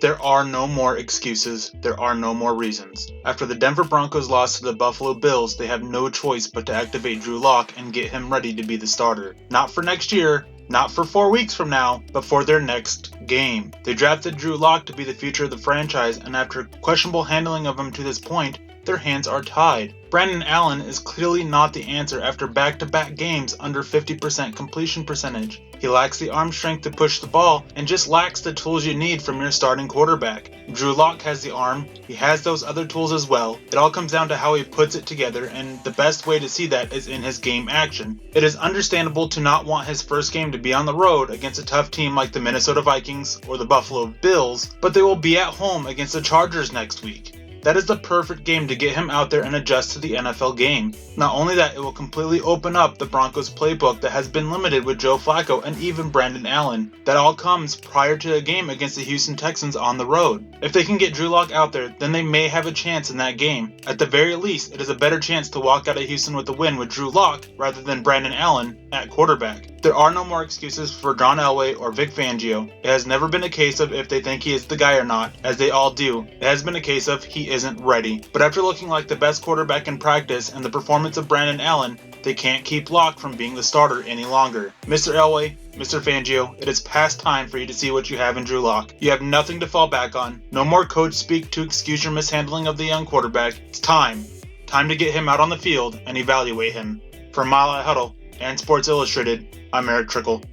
There are no more excuses. There are no more reasons. After the Denver Broncos lost to the Buffalo Bills, they have no choice but to activate Drew Lock and get him ready to be the starter. Not for next year, not for 4 weeks from now, but for their next game. They drafted Drew Lock to be the future of the franchise, and after questionable handling of him to this point, their hands are tied. Brandon Allen is clearly not the answer after back-to-back games under 50% completion percentage. He lacks the arm strength to push the ball and just lacks the tools you need from your starting quarterback. Drew Lock has the arm, he has those other tools as well. It all comes down to how he puts it together, and the best way to see that is in his game action. It is understandable to not want his first game to be on the road against a tough team like the Minnesota Vikings or the Buffalo Bills, but they will be at home against the Chargers next week. That is the perfect game to get him out there and adjust to the NFL game. Not only that, it will completely open up the Broncos playbook that has been limited with Joe Flacco and even Brandon Allen. That all comes prior to a game against the Houston Texans on the road. If they can get Drew Lock out there, then they may have a chance in that game. At the very least, it is a better chance to walk out of Houston with a win with Drew Lock rather than Brandon Allen at quarterback. There are no more excuses for John Elway or Vic Fangio. It has never been a case of if they think he is the guy or not, as they all do. It has been a case of he isn't ready. But after looking like the best quarterback in practice and the performance of Brandon Allen, they can't keep Lock from being the starter any longer. Mr. Elway, Mr. Fangio, it is past time for you to see what you have in Drew Lock. You have nothing to fall back on. No more coach speak to excuse your mishandling of the young quarterback. It's time. Time to get him out on the field and evaluate him. For Mile High Huddle and Sports Illustrated, I'm Eric Trickle.